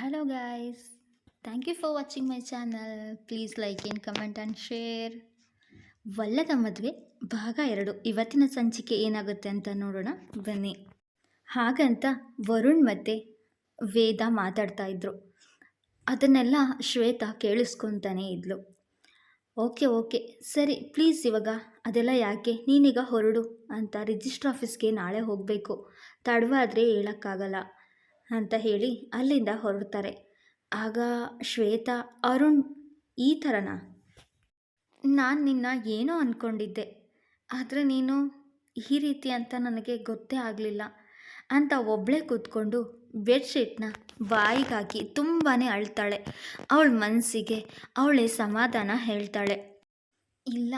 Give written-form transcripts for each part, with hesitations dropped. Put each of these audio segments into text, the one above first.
Hello guys, thank you for watching my channel. Please like and comment and share. ವಲ್ಲದ ಮದುವೆ ಭಾಗ 2 ಇವತ್ತಿನ ಸಂಚಿಕೆ ಏನಾಗುತ್ತೆ ಅಂತ ನೋಡೋಣ ಬನ್ನಿ. ಹಾಗಂತ ವರುಣ್ ಮತ್ತೆ ವೇದ ಮಾತಾಡ್ತಾ ಇದ್ರು. ಅದನ್ನೆಲ್ಲ ಶ್ವೇತಾ ಕೇಳಿಸ್ಕೊತಾನೆ ಇದ್ಲು. ಓಕೆ ಓಕೆ ಸರಿ ಪ್ಲೀಸ್ ಇವಾಗ ಅದೆಲ್ಲ ಯಾಕೆ, ನೀನೀಗ ಹೊರಡು ಅಂತ, ರಿಜಿಸ್ಟ್ರ್ ಆಫೀಸ್ಗೆ ನಾಳೆ ಹೋಗಬೇಕು, ತಡವಾದರೆ ಹೇಳೋಕ್ಕಾಗಲ್ಲ ಅಂತ ಹೇಳಿ ಅಲ್ಲಿಂದ ಹೊರಡ್ತಾರೆ. ಆಗ ಶ್ವೇತಾ, ಅರುಣ್ ಈ ಥರನಾ, ನಾನು ನಿನ್ನ ಏನೋ ಅಂದ್ಕೊಂಡಿದ್ದೆ, ಆದರೆ ನೀನು ಈ ರೀತಿ ಅಂತ ನನಗೆ ಗೊತ್ತೇ ಆಗಲಿಲ್ಲ ಅಂತ ಒಬ್ಬಳೇ ಕೂತ್ಕೊಂಡು ಬೆಡ್ಶೀಟ್ನ ಬಾಯಿಗೆ ಹಾಕಿ ತುಂಬಾ ಅಳ್ತಾಳೆ. ಅವಳ ಮನಸ್ಸಿಗೆ ಅವಳೇ ಸಮಾಧಾನ ಹೇಳ್ತಾಳೆ. ಇಲ್ಲ,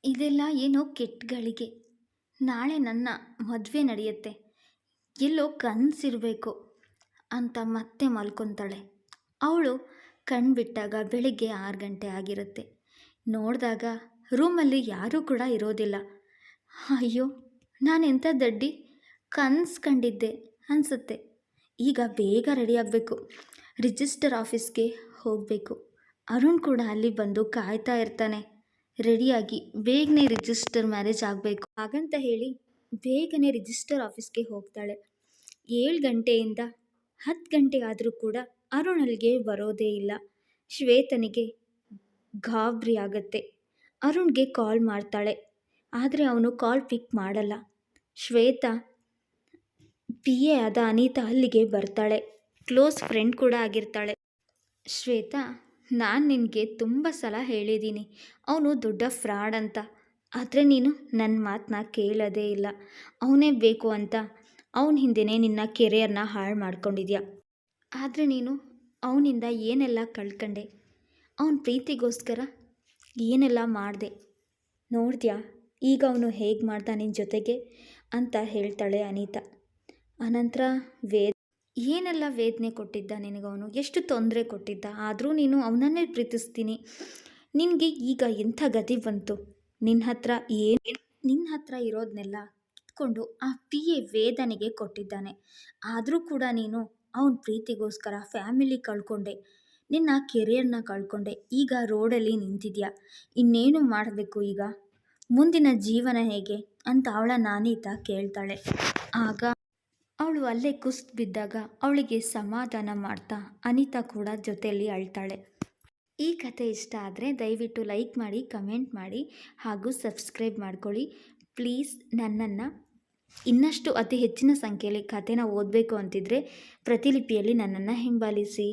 ಇದೆಲ್ಲ ಏನೋ ಕೆಟ್ಟಗಳಿಗೆ, ನಾಳೆ ನನ್ನ ಮದುವೆ ನಡೆಯುತ್ತೆ, ಎಲ್ಲೋ ಕನಸಿರಬೇಕು ಅಂತ ಮತ್ತೆ ಮಲ್ಕೊತಾಳೆ. ಅವಳು ಕಣ್ಬಿಟ್ಟಾಗ ಬೆಳಿಗ್ಗೆ 6 ಗಂಟೆ ಆಗಿರುತ್ತೆ. ನೋಡಿದಾಗ ರೂಮಲ್ಲಿ ಯಾರೂ ಕೂಡ ಇರೋದಿಲ್ಲ. ಅಯ್ಯೋ, ನಾನೆಂಥ ದಡ್ಡಿ, ಕನಸು ಕಂಡಿದ್ದೆ ಅನಿಸುತ್ತೆ. ಈಗ ಬೇಗ ರೆಡಿಯಾಗಬೇಕು, ರಿಜಿಸ್ಟರ್ ಆಫೀಸ್ಗೆ ಹೋಗಬೇಕು. ಅರುಣ್ ಕೂಡ ಅಲ್ಲಿ ಬಂದು ಕಾಯ್ತಾ ಇರ್ತಾನೆ, ರೆಡಿಯಾಗಿ ಬೇಗನೆ ರಿಜಿಸ್ಟರ್ ಮ್ಯಾರೇಜ್ ಆಗಬೇಕು ಹಾಗಂತ ಹೇಳಿ ಬೇಗನೆ ರಿಜಿಸ್ಟರ್ ಆಫೀಸ್ಗೆ ಹೋಗ್ತಾಳೆ. 7 ಗಂಟೆಯಿಂದ 10 ಗಂಟೆ ಆದರೂ ಕೂಡ ಅರುಣ್ ಅಲ್ಲಿಗೆ ಬರೋದೇ ಇಲ್ಲ. ಶ್ವೇತನಿಗೆ ಗಾಬರಿ ಆಗುತ್ತೆ. ಅರುಣ್ಗೆ ಕಾಲ್ ಮಾಡ್ತಾಳೆ, ಆದರೆ ಅವನು ಕಾಲ್ ಪಿಕ್ ಮಾಡಲ್ಲ. ಶ್ವೇತಾ PA ಆದ ಅನಿತಾ ಅಲ್ಲಿಗೆ ಬರ್ತಾಳೆ, ಕ್ಲೋಸ್ ಫ್ರೆಂಡ್ ಕೂಡ ಆಗಿರ್ತಾಳೆ. ಶ್ವೇತಾ, ನಾನು ನಿನಗೆ ತುಂಬ ಸಲ ಹೇಳಿದ್ದೀನಿ ಅವನು ದೊಡ್ಡ ಫ್ರಾಡ್ ಅಂತ, ಆದರೆ ನೀನು ನನ್ನ ಮಾತನ್ನ ಕೇಳೋದೇ ಇಲ್ಲ. ಅವನೇ ಬೇಕು ಅಂತ ಅವನ ಹಿಂದೆಯೇ ನಿನ್ನ ಕೆರಿಯರ್ನ ಹಾಳು ಮಾಡ್ಕೊಂಡಿದ್ಯಾ. ಆದರೆ ನೀನು ಅವನಿಂದ ಏನೆಲ್ಲ ಕಳ್ಕೊಂಡೆ, ಅವನ ಪ್ರೀತಿಗೋಸ್ಕರ ಏನೆಲ್ಲ ಮಾಡಿದೆ ನೋಡಿದ್ಯಾ, ಈಗ ಅವನು ಹೇಗೆ ಮಾಡ್ದ ನಿನ್ನ ಜೊತೆಗೆ ಅಂತ ಹೇಳ್ತಾಳೆ ಅನಿತಾ. ಅನಂತರ ಏನೆಲ್ಲ ವೇದನೆ ಕೊಟ್ಟಿದ್ದ ನಿನಗವನು, ಎಷ್ಟು ತೊಂದರೆ ಕೊಟ್ಟಿದ್ದ, ಆದರೂ ನೀನು ಅವನನ್ನೇ ಪ್ರೀತಿಸ್ತೀನಿ, ನಿನಗೆ ಈಗ ಎಂಥ ಗತಿ ಬಂತು, ನಿನ್ನ ಹತ್ರ ಇರೋದನ್ನೆಲ್ಲ ಕಿತ್ಕೊಂಡು ಆ PA ವೇದನೆಗೆ ಕೊಟ್ಟಿದ್ದಾನೆ. ಆದರೂ ಕೂಡ ನೀನು ಅವನ ಪ್ರೀತಿಗೋಸ್ಕರ ಫ್ಯಾಮಿಲಿ ಕಳ್ಕೊಂಡೆ, ನಿನ್ನ ಕೆರಿಯರ್ನ ಕಳ್ಕೊಂಡೆ, ಈಗ ರೋಡಲ್ಲಿ ನಿಂತಿದ್ಯಾ, ಇನ್ನೇನು ಮಾಡಬೇಕು ಈಗ, ಮುಂದಿನ ಜೀವನ ಹೇಗೆ ಅಂತ ಅವಳನ್ನು ಅನಿತಾ ಕೇಳ್ತಾಳೆ. ಆಗ ಅವಳು ಅಲ್ಲೇ ಕುಸ್ದು ಬಿದ್ದಾಗ ಅವಳಿಗೆ ಸಮಾಧಾನ ಮಾಡ್ತಾ ಅನಿತಾ ಕೂಡ ಜೊತೆಯಲ್ಲಿ ಅಳ್ತಾಳೆ. ಈ ಕತೆ ಇಷ್ಟ ಆದರೆ ದಯವಿಟ್ಟು ಲೈಕ್ ಮಾಡಿ, ಕಮೆಂಟ್ ಮಾಡಿ ಹಾಗೂ ಸಬ್ಸ್ಕ್ರೈಬ್ ಮಾಡ್ಕೊಳ್ಳಿ. ಪ್ಲೀಸ್ ನನ್ನನ್ನು ಇನ್ನಷ್ಟು ಅತಿ ಹೆಚ್ಚಿನ ಸಂಖ್ಯೆಯಲ್ಲಿ ಕಥೆನ ಓದಬೇಕು ಅಂತಿದ್ರೆ ಪ್ರತಿಲಿಪಿಯಲ್ಲಿ ನನ್ನನ್ನು ಹಿಂಬಾಲಿಸಿ.